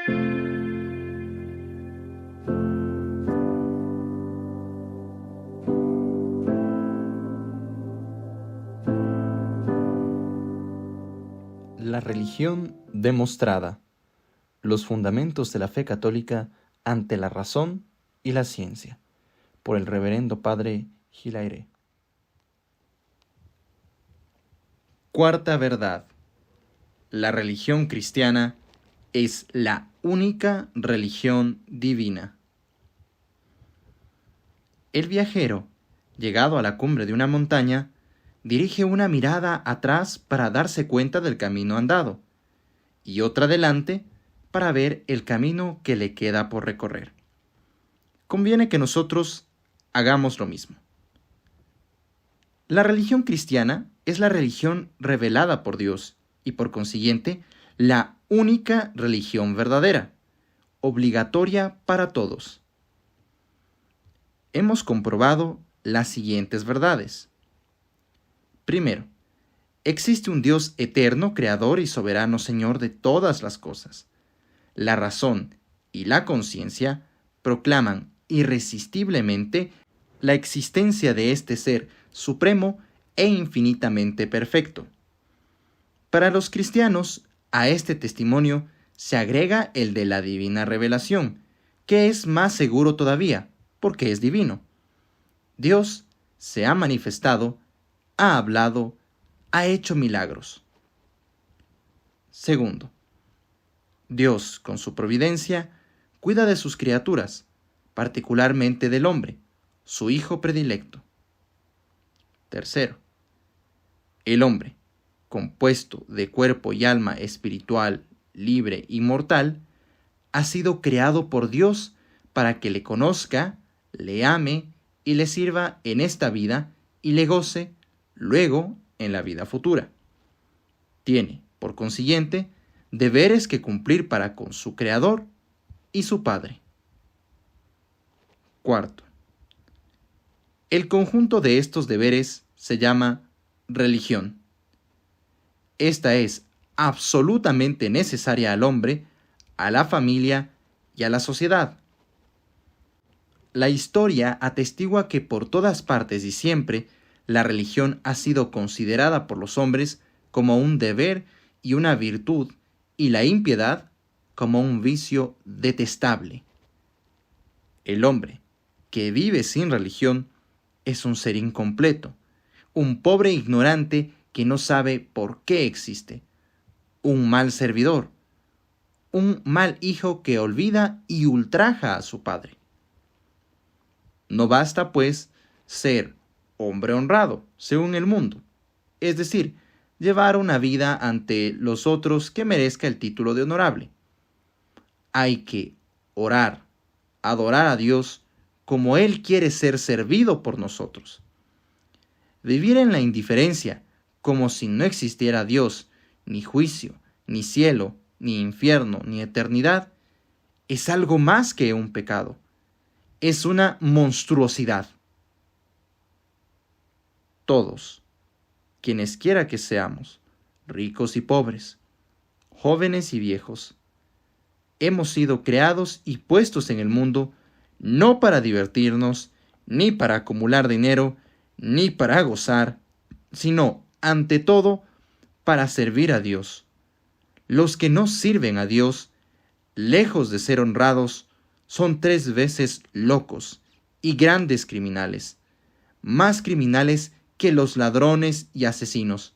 La religión demostrada. Los fundamentos de la fe católica ante la razón y la ciencia. Por el Reverendo Padre Hilaire. Cuarta verdad. La religión cristiana es la única religión divina. El viajero, llegado a la cumbre de una montaña, dirige una mirada atrás para darse cuenta del camino andado, y otra adelante para ver el camino que le queda por recorrer. Conviene que nosotros hagamos lo mismo. La religión cristiana es la religión revelada por Dios y por consiguiente la única religión verdadera, obligatoria para todos. Hemos comprobado las siguientes verdades. Primero, existe un Dios eterno, creador y soberano Señor de todas las cosas. La razón y la conciencia proclaman irresistiblemente la existencia de este ser supremo e infinitamente perfecto. Para los cristianos, a este testimonio se agrega el de la divina revelación, que es más seguro todavía, porque es divino. Dios se ha manifestado, ha hablado, ha hecho milagros. Segundo, Dios, con su providencia, cuida de sus criaturas, particularmente del hombre, su hijo predilecto. Tercero, el hombre, compuesto de cuerpo y alma espiritual, libre y mortal, ha sido creado por Dios para que le conozca, le ame y le sirva en esta vida y le goce luego en la vida futura. Tiene, por consiguiente, deberes que cumplir para con su Creador y su Padre. Cuarto, el conjunto de estos deberes se llama religión. Esta es absolutamente necesaria al hombre, a la familia y a la sociedad. La historia atestigua que por todas partes y siempre la religión ha sido considerada por los hombres como un deber y una virtud, y la impiedad como un vicio detestable. El hombre que vive sin religión es un ser incompleto, un pobre ignorante que no sabe por qué existe, un mal servidor, un mal hijo que olvida y ultraja a su padre. No basta, pues, ser hombre honrado, según el mundo, es decir, llevar una vida ante los otros que merezca el título de honorable. Hay que orar, adorar a Dios como Él quiere ser servido por nosotros. Vivir en la indiferencia, como si no existiera Dios, ni juicio, ni cielo, ni infierno, ni eternidad, es algo más que un pecado. Es una monstruosidad. Todos, quienes quiera que seamos, ricos y pobres, jóvenes y viejos, hemos sido creados y puestos en el mundo no para divertirnos, ni para acumular dinero, ni para gozar, sino, ante todo, para servir a Dios. Los que no sirven a Dios, lejos de ser honrados, son 3 veces locos y grandes criminales, más criminales que los ladrones y asesinos,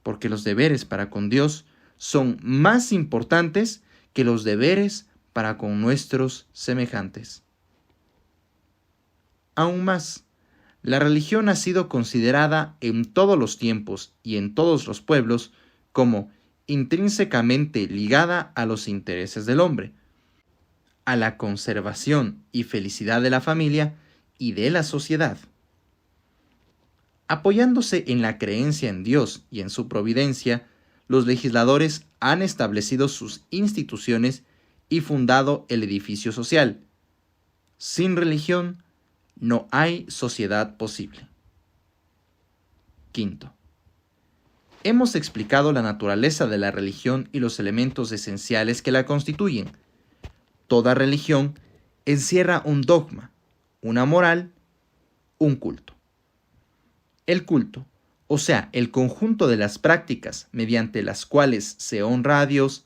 porque los deberes para con Dios son más importantes que los deberes para con nuestros semejantes. Aún más, la religión ha sido considerada en todos los tiempos y en todos los pueblos como intrínsecamente ligada a los intereses del hombre, a la conservación y felicidad de la familia y de la sociedad. Apoyándose en la creencia en Dios y en su providencia, los legisladores han establecido sus instituciones y fundado el edificio social. Sin religión, no hay sociedad posible. Quinto, hemos explicado la naturaleza de la religión y los elementos esenciales que la constituyen. Toda religión encierra un dogma, una moral, un culto. El culto, o sea, el conjunto de las prácticas mediante las cuales se honra a Dios,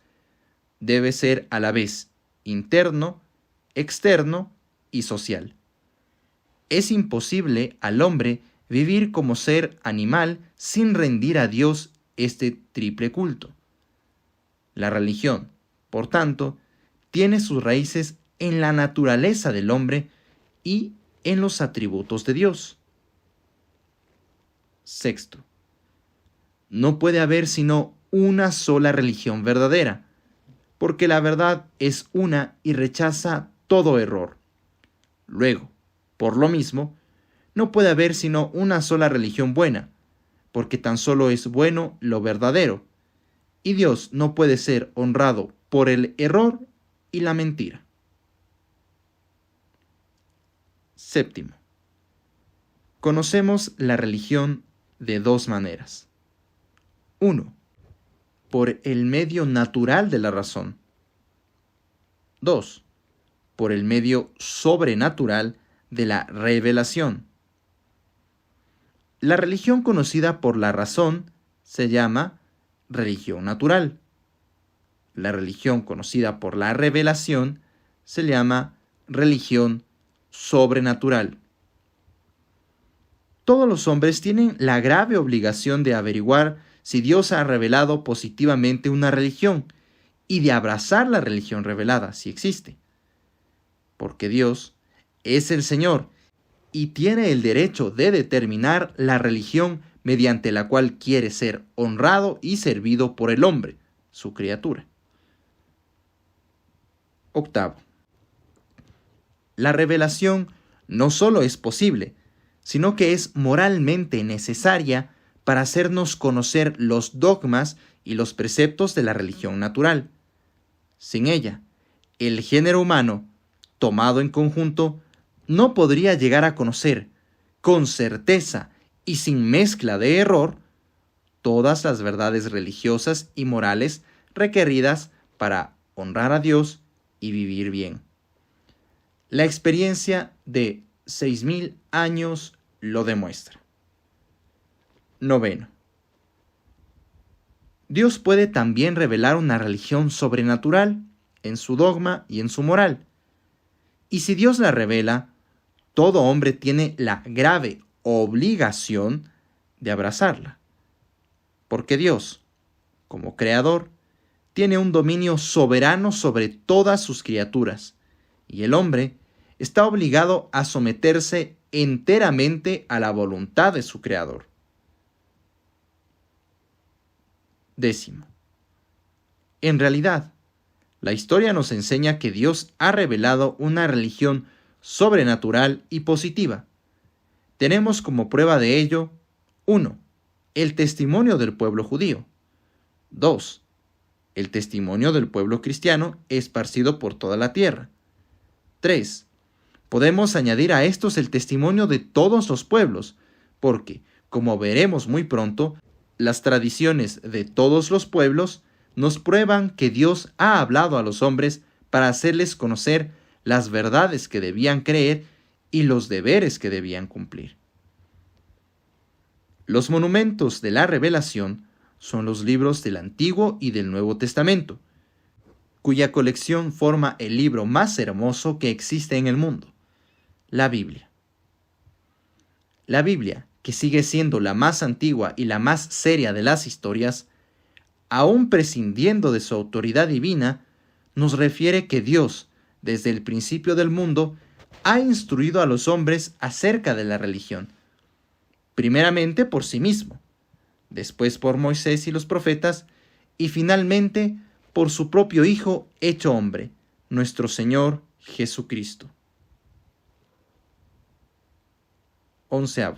debe ser a la vez interno, externo y social. Es imposible al hombre vivir como ser animal sin rendir a Dios este triple culto. La religión, por tanto, tiene sus raíces en la naturaleza del hombre y en los atributos de Dios. Sexto, no puede haber sino una sola religión verdadera, porque la verdad es una y rechaza todo error. Luego, por lo mismo, no puede haber sino una sola religión buena, porque tan solo es bueno lo verdadero, y Dios no puede ser honrado por el error y la mentira. Séptimo, conocemos la religión de dos maneras. 1. Por el medio natural de la razón. 2. Por el medio sobrenatural de la revelación. La religión conocida por la razón se llama religión natural. La religión conocida por la revelación se llama religión sobrenatural. Todos los hombres tienen la grave obligación de averiguar si Dios ha revelado positivamente una religión y de abrazar la religión revelada, si existe. Porque Dios es el Señor y tiene el derecho de determinar la religión mediante la cual quiere ser honrado y servido por el hombre, su criatura. Octavo, la revelación no solo es posible, sino que es moralmente necesaria para hacernos conocer los dogmas y los preceptos de la religión natural. Sin ella, el género humano, tomado en conjunto, no podría llegar a conocer, con certeza y sin mezcla de error, todas las verdades religiosas y morales requeridas para honrar a Dios y vivir bien. La experiencia de 6.000 años lo demuestra. Noveno. Dios puede también revelar una religión sobrenatural en su dogma y en su moral. Y si Dios la revela, todo hombre tiene la grave obligación de abrazarla. Porque Dios, como creador, tiene un dominio soberano sobre todas sus criaturas, y el hombre está obligado a someterse enteramente a la voluntad de su creador. Décimo. En realidad, la historia nos enseña que Dios ha revelado una religión sobrenatural y positiva. Tenemos como prueba de ello: 1. El testimonio del pueblo judío. 2. El testimonio del pueblo cristiano esparcido por toda la tierra. 3. Podemos añadir a estos el testimonio de todos los pueblos, porque, como veremos muy pronto, las tradiciones de todos los pueblos nos prueban que Dios ha hablado a los hombres para hacerles conocer las verdades que debían creer y los deberes que debían cumplir. Los monumentos de la revelación son los libros del Antiguo y del Nuevo Testamento, cuya colección forma el libro más hermoso que existe en el mundo, la Biblia. La Biblia, que sigue siendo la más antigua y la más seria de las historias, aún prescindiendo de su autoridad divina, nos refiere que Dios, desde el principio del mundo, ha instruido a los hombres acerca de la religión, primeramente por sí mismo, después por Moisés y los profetas, y finalmente por su propio Hijo hecho hombre, nuestro Señor Jesucristo. 11.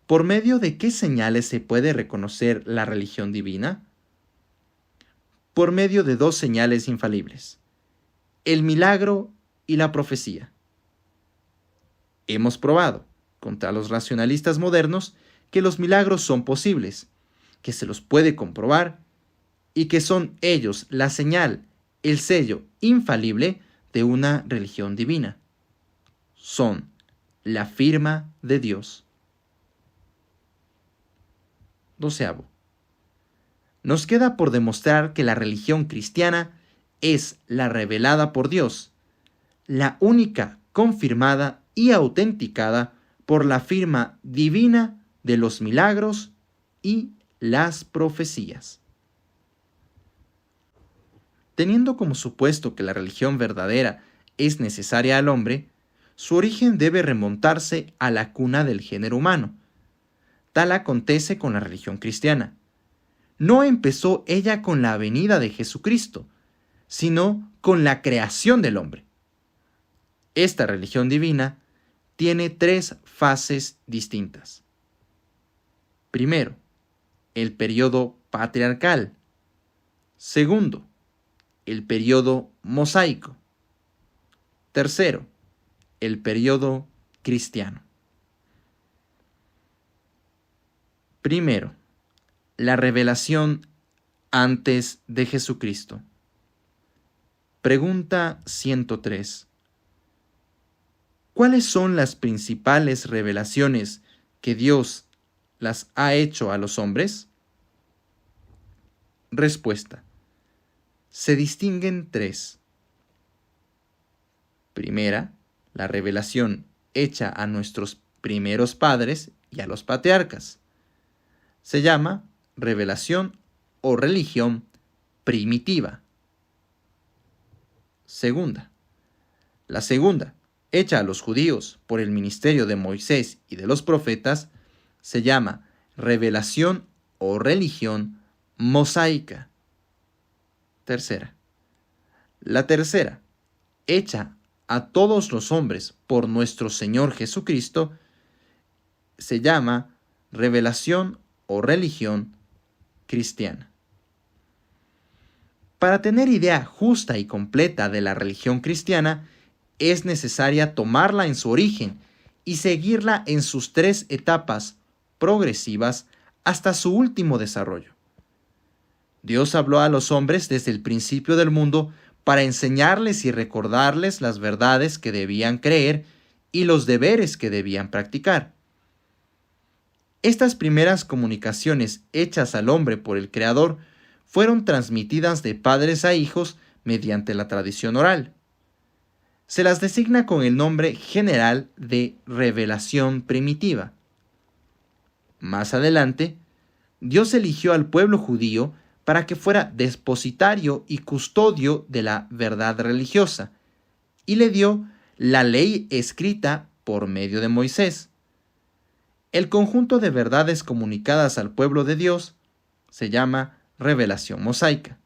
¿Por medio de qué señales se puede reconocer la religión divina? Por medio de dos señales infalibles: el milagro y la profecía. Hemos probado, contra los racionalistas modernos, que los milagros son posibles, que se los puede comprobar y que son ellos la señal el sello infalible de una religión divina. Son la firma de Dios. 12. Nos queda por demostrar que la religión cristiana es la revelada por Dios, la única confirmada y autenticada por la firma divina de los milagros y las profecías. Teniendo como supuesto que la religión verdadera es necesaria al hombre, su origen debe remontarse a la cuna del género humano. Tal acontece con la religión cristiana. No empezó ella con la venida de Jesucristo, sino con la creación del hombre. Esta religión divina tiene 3 fases distintas. Primero, el periodo patriarcal. Segundo, el periodo mosaico. Tercero, el periodo cristiano. Primero, la revelación antes de Jesucristo. Pregunta 103. ¿Cuáles son las principales revelaciones que Dios las ha hecho a los hombres? Respuesta. Se distinguen 3. Primera, la revelación hecha a nuestros primeros padres y a los patriarcas. Se llama revelación o religión primitiva. Segunda, la segunda, hecha a los judíos por el ministerio de Moisés y de los profetas, se llama revelación o religión mosaica. Tercera, la tercera, hecha a todos los hombres por nuestro Señor Jesucristo, se llama revelación o religión cristiana. Para tener idea justa y completa de la religión cristiana, es necesaria tomarla en su origen y seguirla en sus 3 etapas progresivas hasta su último desarrollo. Dios habló a los hombres desde el principio del mundo para enseñarles y recordarles las verdades que debían creer y los deberes que debían practicar. Estas primeras comunicaciones hechas al hombre por el Creador fueron transmitidas de padres a hijos mediante la tradición oral. Se las designa con el nombre general de revelación primitiva. Más adelante, Dios eligió al pueblo judío para que fuera depositario y custodio de la verdad religiosa, y le dio la ley escrita por medio de Moisés. El conjunto de verdades comunicadas al pueblo de Dios se llama revelación mosaica.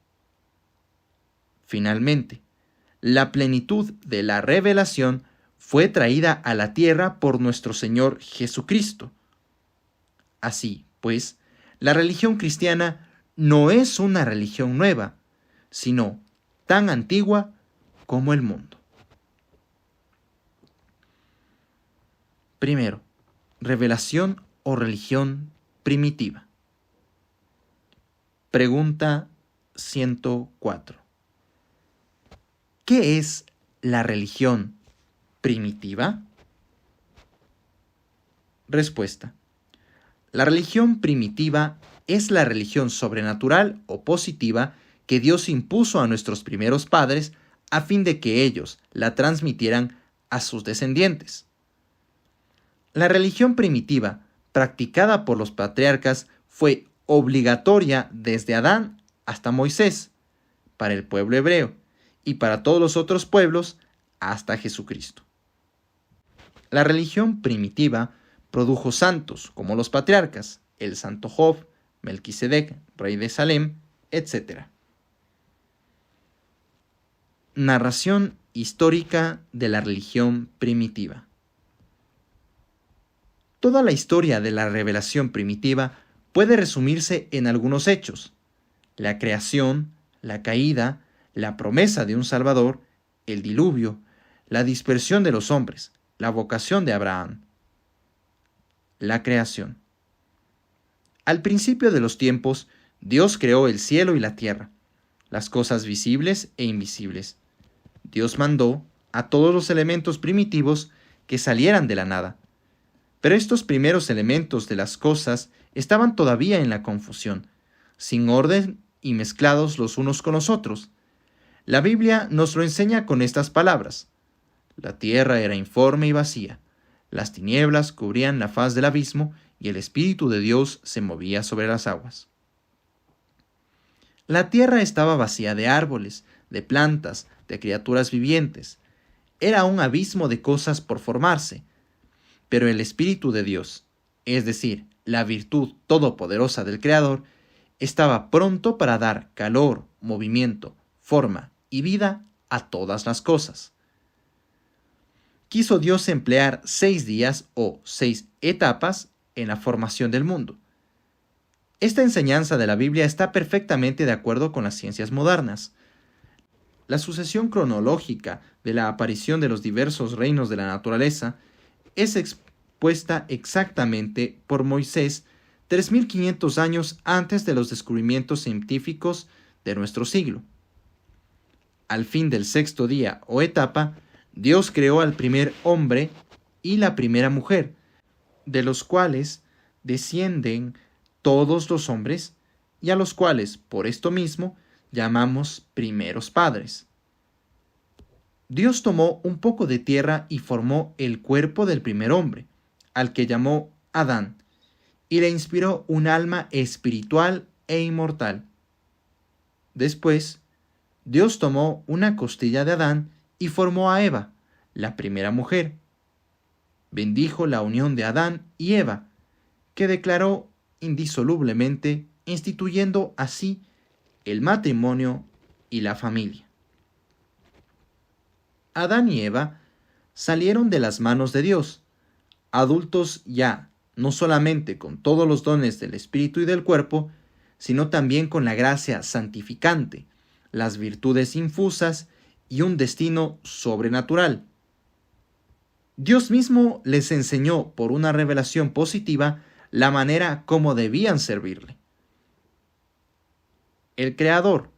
Finalmente, la plenitud de la revelación fue traída a la tierra por nuestro Señor Jesucristo. Así, pues, la religión cristiana no es una religión nueva, sino tan antigua como el mundo. Primero, revelación o religión primitiva. Pregunta 104. ¿Qué es la religión primitiva? Respuesta. La religión primitiva es la religión sobrenatural o positiva que Dios impuso a nuestros primeros padres a fin de que ellos la transmitieran a sus descendientes. La religión primitiva, practicada por los patriarcas, fue obligatoria desde Adán hasta Moisés, para el pueblo hebreo, y para todos los otros pueblos hasta Jesucristo. La religión primitiva produjo santos como los patriarcas, el santo Job, Melquisedec, rey de Salem, etc. Narración histórica de la religión primitiva. Toda la historia de la revelación primitiva puede resumirse en algunos hechos: la creación, la caída, la promesa de un Salvador, el diluvio, la dispersión de los hombres, la vocación de Abraham. La creación. Al principio de los tiempos, Dios creó el cielo y la tierra. las cosas visibles e invisibles. Dios mandó a todos los elementos primitivos que salieran de la nada. Pero estos primeros elementos de las cosas estaban todavía en la confusión, sin orden y mezclados los unos con los otros. La Biblia nos lo enseña con estas palabras: la tierra era informe y vacía, las tinieblas cubrían la faz del abismo y el Espíritu de Dios se movía sobre las aguas. La tierra estaba vacía de árboles, de plantas, de criaturas vivientes. Era un abismo de cosas por formarse. Pero el Espíritu de Dios, es decir, la virtud todopoderosa del Creador, estaba pronto para dar calor, movimiento, forma y vida a todas las cosas. Quiso Dios emplear 6 días o 6 etapas en la formación del mundo. Esta enseñanza de la Biblia está perfectamente de acuerdo con las ciencias modernas. La sucesión cronológica de la aparición de los diversos reinos de la naturaleza es expuesta exactamente por Moisés 3500 años antes de los descubrimientos científicos de nuestro siglo. Al fin del 6º día o etapa, Dios creó al primer hombre y la primera mujer, de los cuales descienden todos los hombres, y a los cuales, por esto mismo, llamamos primeros padres. Dios tomó un poco de tierra y formó el cuerpo del primer hombre, al que llamó Adán, y le inspiró un alma espiritual e inmortal. Después, Dios tomó una costilla de Adán y formó a Eva, la primera mujer. Bendijo la unión de Adán y Eva, que declaró indisolublemente, instituyendo así el matrimonio y la familia. Adán y Eva salieron de las manos de Dios, adultos ya, no solamente con todos los dones del espíritu y del cuerpo, sino también con la gracia santificante, las virtudes infusas y un destino sobrenatural. Dios mismo les enseñó por una revelación positiva la manera como debían servirle. El Creador,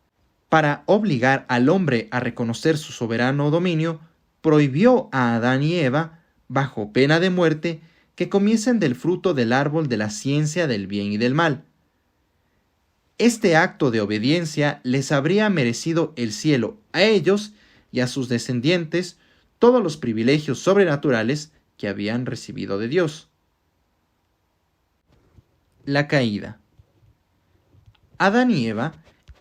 para obligar al hombre a reconocer su soberano dominio, prohibió a Adán y Eva, bajo pena de muerte, que comiesen del fruto del árbol de la ciencia del bien y del mal. Este acto de obediencia les habría merecido el cielo a ellos y a sus descendientes todos los privilegios sobrenaturales que habían recibido de Dios. La caída. Adán y Eva,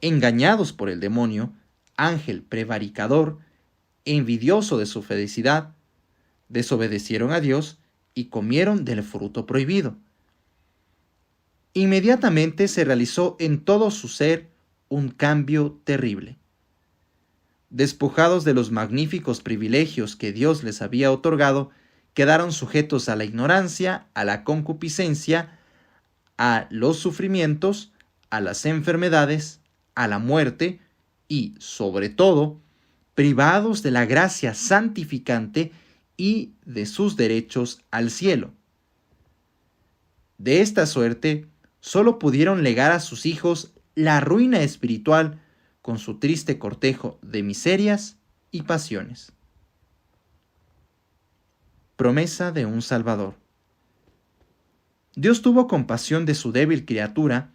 engañados por el demonio, ángel prevaricador, envidioso de su felicidad, desobedecieron a Dios y comieron del fruto prohibido. Inmediatamente se realizó en todo su ser un cambio terrible. Despojados de los magníficos privilegios que Dios les había otorgado, quedaron sujetos a la ignorancia, a la concupiscencia, a los sufrimientos, a las enfermedades, a la muerte y, sobre todo, privados de la gracia santificante y de sus derechos al cielo. De esta suerte, solo pudieron legar a sus hijos la ruina espiritual con su triste cortejo de miserias y pasiones. Promesa de un Salvador. Dios tuvo compasión de su débil criatura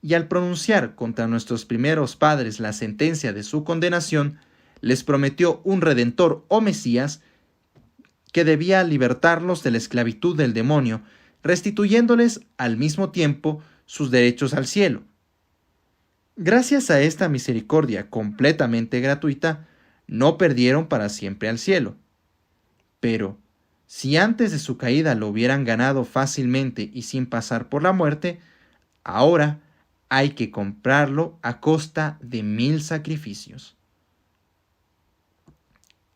y al pronunciar contra nuestros primeros padres la sentencia de su condenación, les prometió un Redentor o Mesías que debía libertarlos de la esclavitud del demonio, restituyéndoles al mismo tiempo sus derechos al cielo. Gracias a esta misericordia completamente gratuita, no perdieron para siempre al cielo. Pero, si antes de su caída lo hubieran ganado fácilmente y sin pasar por la muerte, ahora hay que comprarlo a costa de 1000 sacrificios.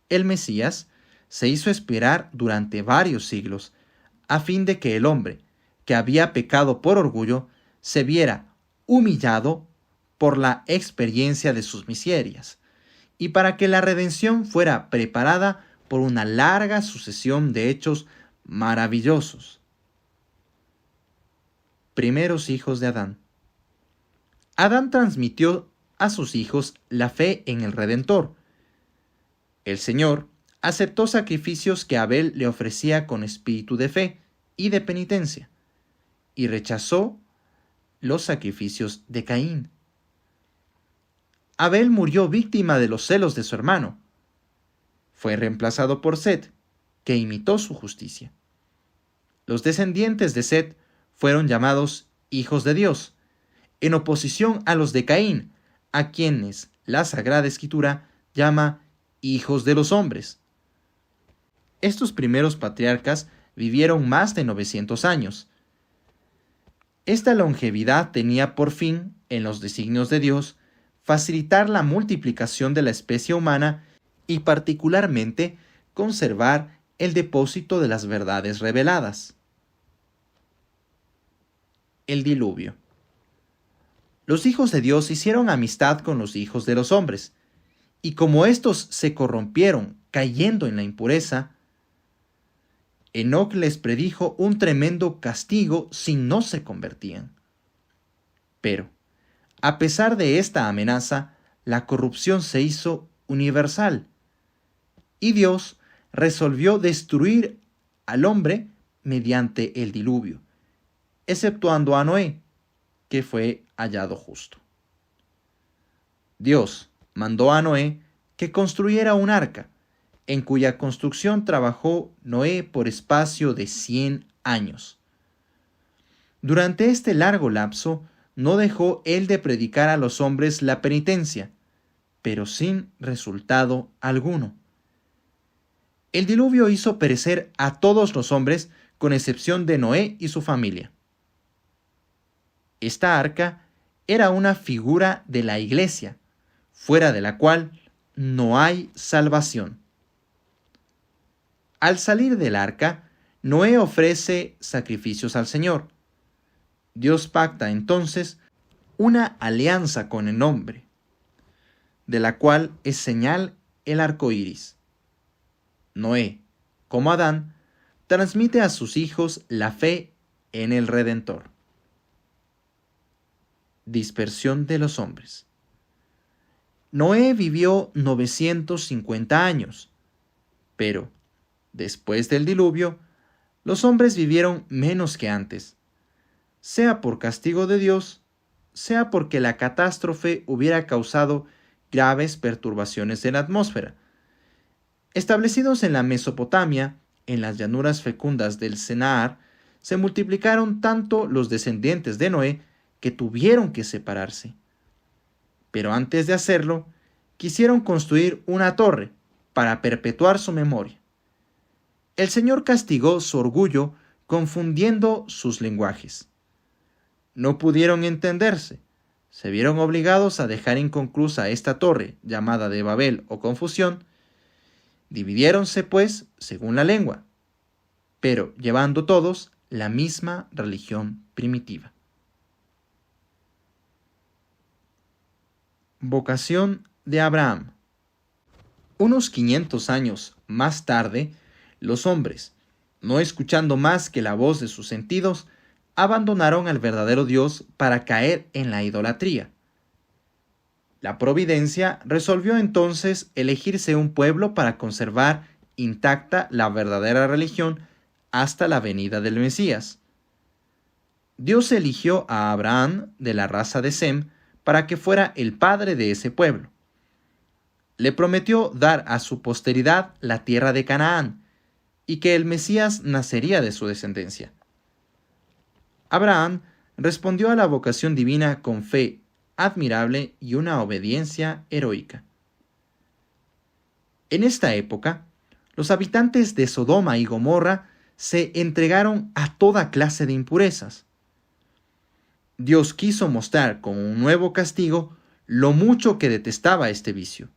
El Mesías se hizo esperar durante varios siglos, a fin de que el hombre, que había pecado por orgullo, se viera humillado por la experiencia de sus miserias, y para que la redención fuera preparada por una larga sucesión de hechos maravillosos. Primeros hijos de Adán. Adán transmitió a sus hijos la fe en el Redentor. El Señor aceptó sacrificios que Abel le ofrecía con espíritu de fe y de penitencia, y rechazó los sacrificios de Caín. Abel murió víctima de los celos de su hermano. Fue reemplazado por Set, que imitó su justicia. Los descendientes de Set fueron llamados hijos de Dios, en oposición a los de Caín, a quienes la Sagrada Escritura llama hijos de los hombres. Estos primeros patriarcas vivieron más de 900 años. Esta longevidad tenía por fin, en los designios de Dios, facilitar la multiplicación de la especie humana y particularmente conservar el depósito de las verdades reveladas. El diluvio. Los hijos de Dios hicieron amistad con los hijos de los hombres, y como éstos se corrompieron cayendo en la impureza, Enoc les predijo un tremendo castigo si no se convertían. Pero, a pesar de esta amenaza, la corrupción se hizo universal, y Dios resolvió destruir al hombre mediante el diluvio, exceptuando a Noé, que fue hallado justo. Dios mandó a Noé que construyera un arca, en cuya construcción trabajó Noé por espacio de 100 años. Durante este largo lapso, no dejó él de predicar a los hombres la penitencia, pero sin resultado alguno. El diluvio hizo perecer a todos los hombres, con excepción de Noé y su familia. Esta arca era una figura de la iglesia, fuera de la cual no hay salvación. Al salir del arca, Noé ofrece sacrificios al Señor. Dios pacta entonces una alianza con el hombre, de la cual es señal el arco iris. Noé, como Adán, transmite a sus hijos la fe en el Redentor. Dispersión de los hombres. Noé vivió 950 años, pero después del diluvio, los hombres vivieron menos que antes, sea por castigo de Dios, sea porque la catástrofe hubiera causado graves perturbaciones en la atmósfera. Establecidos en la Mesopotamia, en las llanuras fecundas del Sennaar, se multiplicaron tanto los descendientes de Noé que tuvieron que separarse. Pero antes de hacerlo, quisieron construir una torre para perpetuar su memoria. El Señor castigó su orgullo confundiendo sus lenguajes. No pudieron entenderse. Se vieron obligados a dejar inconclusa esta torre, llamada de Babel o confusión. Dividiéronse, pues, según la lengua, pero llevando todos la misma religión primitiva. Vocación de Abraham. Unos 500 años más tarde, los hombres, no escuchando más que la voz de sus sentidos, abandonaron al verdadero Dios para caer en la idolatría. La providencia resolvió entonces elegirse un pueblo para conservar intacta la verdadera religión hasta la venida del Mesías. Dios eligió a Abraham de la raza de Sem para que fuera el padre de ese pueblo. Le prometió dar a su posteridad la tierra de Canaán y que el Mesías nacería de su descendencia. Abraham respondió a la vocación divina con fe admirable y una obediencia heroica. En esta época, los habitantes de Sodoma y Gomorra se entregaron a toda clase de impurezas. Dios quiso mostrar con un nuevo castigo lo mucho que detestaba este vicio.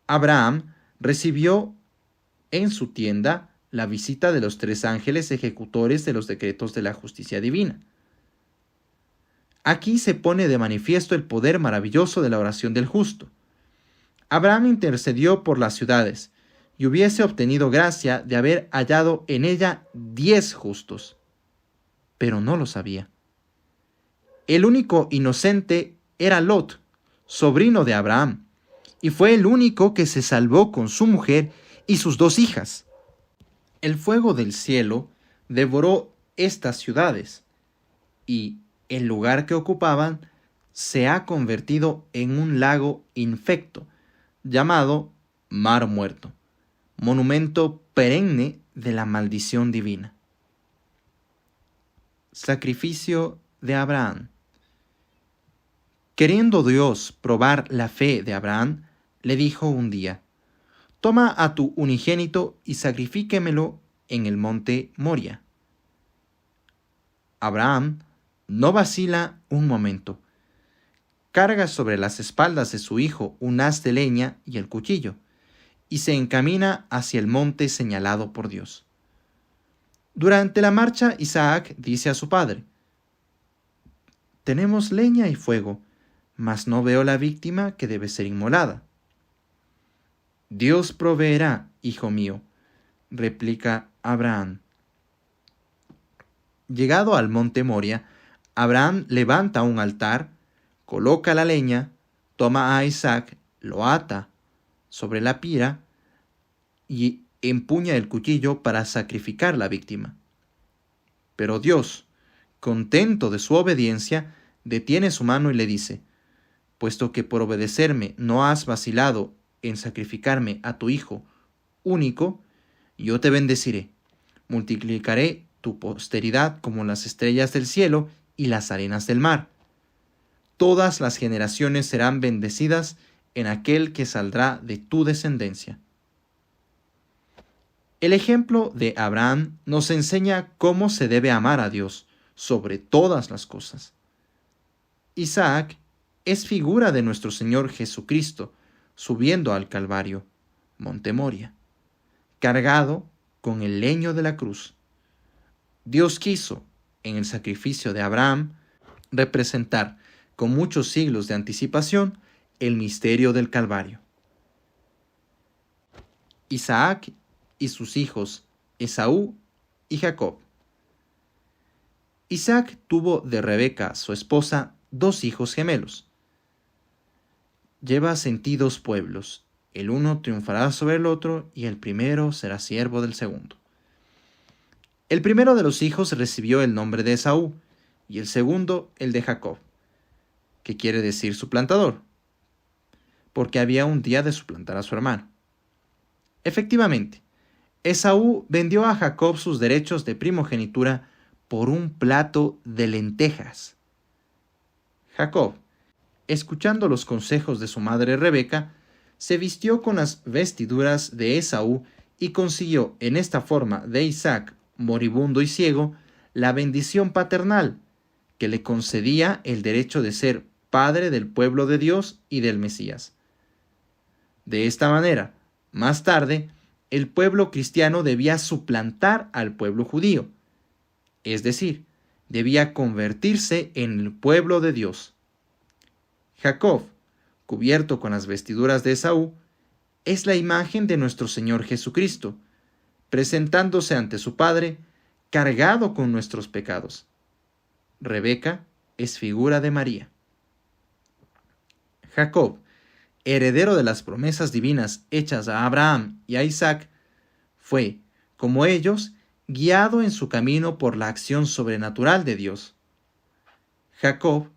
Abraham recibió en su tienda la visita de los 3 ángeles ejecutores de los decretos de la justicia divina. Aquí se pone de manifiesto el poder maravilloso de la oración del justo. Abraham intercedió por las ciudades y hubiese obtenido gracia de haber hallado en ella 10 justos, pero no lo sabía. El único inocente era Lot, sobrino de Abraham, y fue el único que se salvó con su mujer y sus 2 hijas. El fuego del cielo devoró estas ciudades, y el lugar que ocupaban se ha convertido en un lago infecto, llamado Mar Muerto, monumento perenne de la maldición divina. Sacrificio de Abraham. Queriendo Dios probar la fe de Abraham, le dijo un día: «Toma a tu unigénito y sacrifíquemelo en el monte Moria». Abraham no vacila un momento. Carga sobre las espaldas de su hijo un haz de leña y el cuchillo, y se encamina hacia el monte señalado por Dios. Durante la marcha, Isaac dice a su padre: «Tenemos leña y fuego, mas no veo la víctima que debe ser inmolada». «Dios proveerá, hijo mío», replica Abraham. Llegado al monte Moria, Abraham levanta un altar, coloca la leña, toma a Isaac, lo ata sobre la pira y empuña el cuchillo para sacrificar la víctima. Pero Dios, contento de su obediencia, detiene su mano y le dice: «Puesto que por obedecerme no has vacilado en sacrificarme a tu hijo único, yo te bendeciré, multiplicaré tu posteridad como las estrellas del cielo y las arenas del mar. Todas las generaciones serán bendecidas en aquel que saldrá de tu descendencia». El ejemplo de Abraham nos enseña cómo se debe amar a Dios sobre todas las cosas. Isaac es figura de nuestro Señor Jesucristo subiendo al Calvario, Monte Moria, cargado con el leño de la cruz. Dios quiso, en el sacrificio de Abraham, representar con muchos siglos de anticipación el misterio del Calvario. Isaac y sus hijos Esaú y Jacob. Isaac tuvo de Rebeca, su esposa, 2 hijos gemelos. Lleva sentidos pueblos, el uno triunfará sobre el otro y el primero será siervo del segundo. El primero de los hijos recibió el nombre de Esaú y el segundo el de Jacob, que quiere decir suplantador, porque había un día de suplantar a su hermano. Efectivamente, Esaú vendió a Jacob sus derechos de primogenitura por un plato de lentejas. Jacob, escuchando los consejos de su madre Rebeca, se vistió con las vestiduras de Esaú y consiguió en esta forma de Isaac, moribundo y ciego, la bendición paternal, que le concedía el derecho de ser padre del pueblo de Dios y del Mesías. De esta manera, más tarde, el pueblo cristiano debía suplantar al pueblo judío, es decir, debía convertirse en el pueblo de Dios. Jacob, cubierto con las vestiduras de Esaú, es la imagen de nuestro Señor Jesucristo, presentándose ante su Padre, cargado con nuestros pecados. Rebeca es figura de María. Jacob, heredero de las promesas divinas hechas a Abraham y a Isaac, fue, como ellos, guiado en su camino por la acción sobrenatural de Dios. Jacob,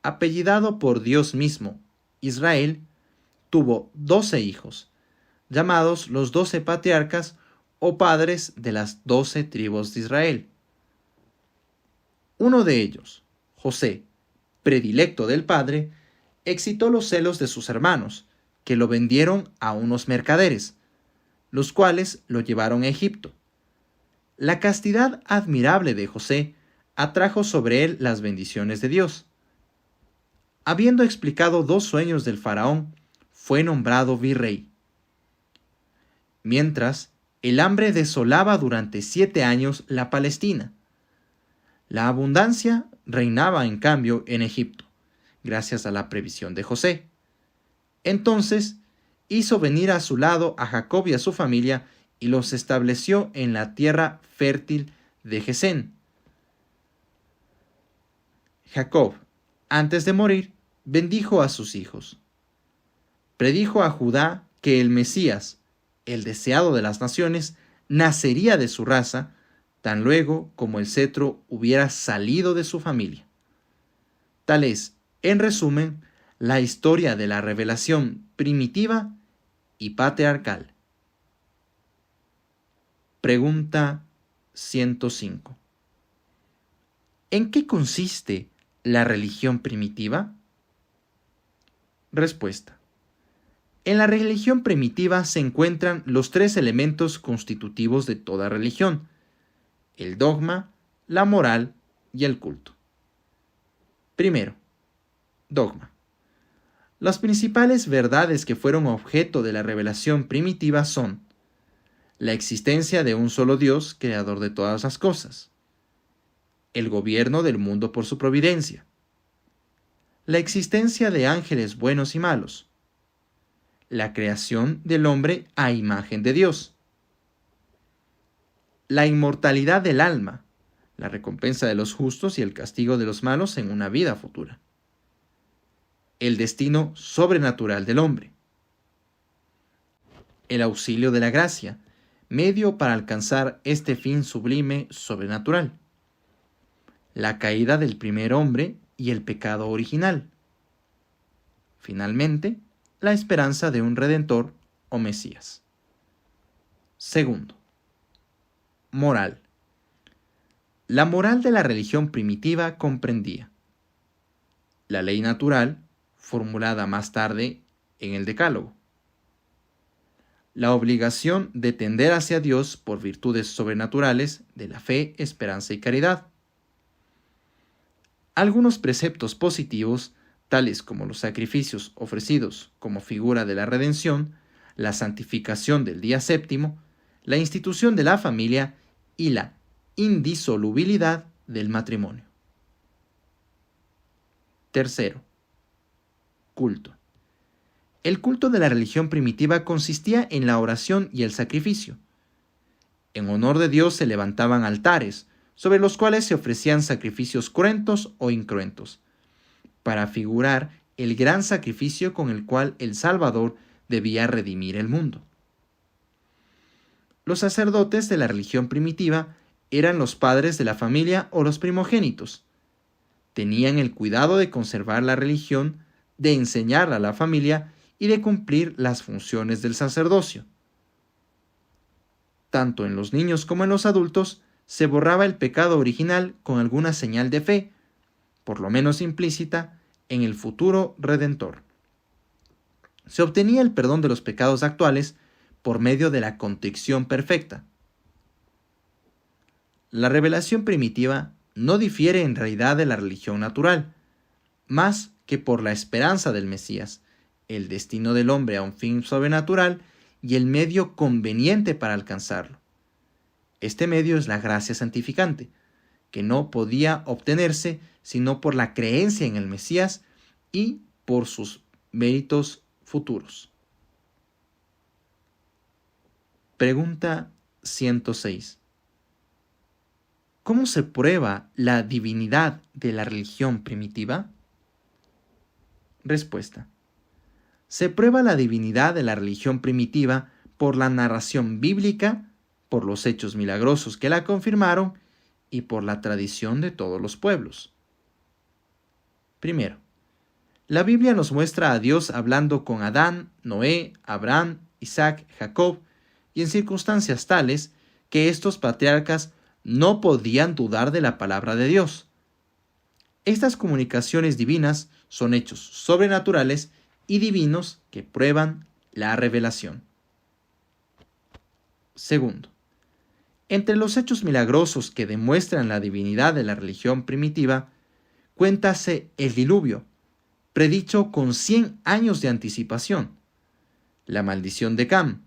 apellidado por Dios mismo, Israel, tuvo 12 hijos, llamados los 12 patriarcas o padres de las 12 tribus de Israel. Uno de ellos, José, predilecto del padre, excitó los celos de sus hermanos, que lo vendieron a unos mercaderes, los cuales lo llevaron a Egipto. La castidad admirable de José atrajo sobre él las bendiciones de Dios. Habiendo explicado 2 sueños del faraón, fue nombrado virrey. Mientras, el hambre desolaba durante 7 años la Palestina. La abundancia reinaba en cambio en Egipto, gracias a la previsión de José. Entonces hizo venir a su lado a Jacob y a su familia y los estableció en la tierra fértil de Gesén. Jacob, antes de morir, bendijo a sus hijos. Predijo a Judá que el Mesías, el deseado de las naciones, nacería de su raza, tan luego como el cetro hubiera salido de su familia. Tal es, en resumen, la historia de la revelación primitiva y patriarcal. Pregunta 105. ¿En qué consiste la religión primitiva? Respuesta. En la religión primitiva se encuentran los tres elementos constitutivos de toda religión: el dogma, la moral y el culto. Primero, dogma. Las principales verdades que fueron objeto de la revelación primitiva son la existencia de un solo Dios, creador de todas las cosas, el gobierno del mundo por su providencia, la existencia de ángeles buenos y malos, la creación del hombre a imagen de Dios, la inmortalidad del alma, la recompensa de los justos y el castigo de los malos en una vida futura, el destino sobrenatural del hombre, el auxilio de la gracia, medio para alcanzar este fin sublime sobrenatural, la caída del primer hombre y el pecado original, finalmente, la esperanza de un Redentor o Mesías. Segundo, moral. La moral de la religión primitiva comprendía la ley natural, formulada más tarde en el Decálogo, la obligación de tender hacia Dios por virtudes sobrenaturales de la fe, esperanza y caridad, algunos preceptos positivos, tales como los sacrificios ofrecidos como figura de la redención, la santificación del día séptimo, la institución de la familia y la indisolubilidad del matrimonio. Tercero, culto. El culto de la religión primitiva consistía en la oración y el sacrificio. En honor de Dios se levantaban altares, sobre los cuales se ofrecían sacrificios cruentos o incruentos, para figurar el gran sacrificio con el cual el Salvador debía redimir el mundo. Los sacerdotes de la religión primitiva eran los padres de la familia o los primogénitos. Tenían el cuidado de conservar la religión, de enseñarla a la familia y de cumplir las funciones del sacerdocio. Tanto en los niños como en los adultos se borraba el pecado original con alguna señal de fe, por lo menos implícita, en el futuro Redentor. Se obtenía el perdón de los pecados actuales por medio de la contrición perfecta. La revelación primitiva no difiere en realidad de la religión natural, más que por la esperanza del Mesías, el destino del hombre a un fin sobrenatural y el medio conveniente para alcanzarlo. Este medio es la gracia santificante, que no podía obtenerse sino por la creencia en el Mesías y por sus méritos futuros. Pregunta 106. ¿Cómo se prueba la divinidad de la religión primitiva? Respuesta. Se prueba la divinidad de la religión primitiva por la narración bíblica, por los hechos milagrosos que la confirmaron y por la tradición de todos los pueblos. Primero, la Biblia nos muestra a Dios hablando con Adán, Noé, Abraham, Isaac, Jacob, y en circunstancias tales que estos patriarcas no podían dudar de la palabra de Dios. Estas comunicaciones divinas son hechos sobrenaturales y divinos que prueban la revelación. Segundo, entre los hechos milagrosos que demuestran la divinidad de la religión primitiva, cuéntase el diluvio, predicho con 100 años de anticipación, la maldición de Cam,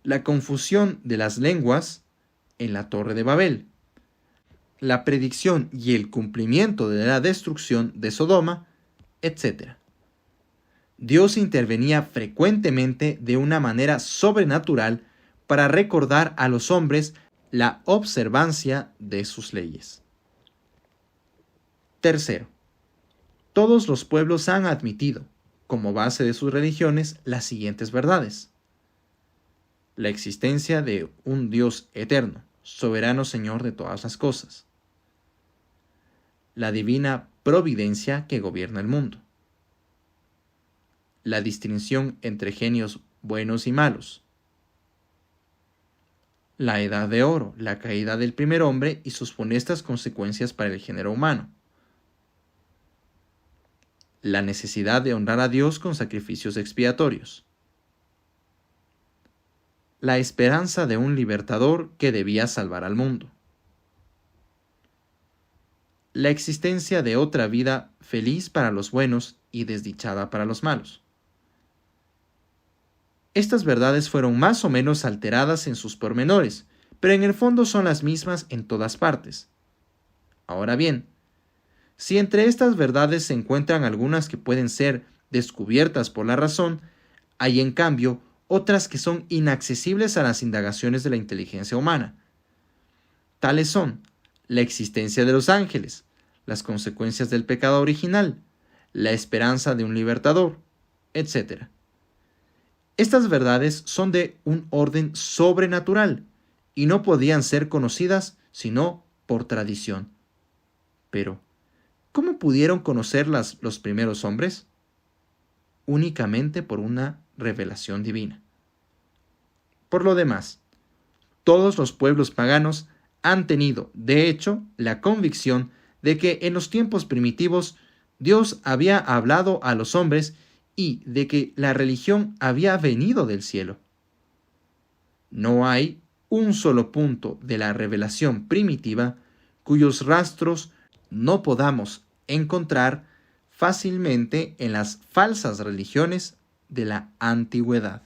la confusión de las lenguas en la Torre de Babel, la predicción y el cumplimiento de la destrucción de Sodoma, etc. Dios intervenía frecuentemente de una manera sobrenatural para recordar a los hombres la observancia de sus leyes. Tercero, Todos los pueblos han admitido, como base de sus religiones, las siguientes verdades: la existencia de un Dios eterno, soberano Señor de todas las cosas, la divina providencia que gobierna el mundo, la distinción entre genios buenos y malos, la edad de oro, la caída del primer hombre y sus funestas consecuencias para el género humano, la necesidad de honrar a Dios con sacrificios expiatorios, la esperanza de un libertador que debía salvar al mundo, la existencia de otra vida feliz para los buenos y desdichada para los malos. Estas verdades fueron más o menos alteradas en sus pormenores, pero en el fondo son las mismas en todas partes. Ahora bien, si entre estas verdades se encuentran algunas que pueden ser descubiertas por la razón, hay en cambio otras que son inaccesibles a las indagaciones de la inteligencia humana. Tales son la existencia de los ángeles, las consecuencias del pecado original, la esperanza de un libertador, etc. Estas verdades son de un orden sobrenatural y no podían ser conocidas sino por tradición. Pero, ¿cómo pudieron conocerlas los primeros hombres? Únicamente por una revelación divina. Por lo demás, todos los pueblos paganos han tenido, de hecho, la convicción de que en los tiempos primitivos Dios había hablado a los hombres y de que la religión había venido del cielo. No hay un solo punto de la revelación primitiva cuyos rastros no podamos encontrar fácilmente en las falsas religiones de la antigüedad.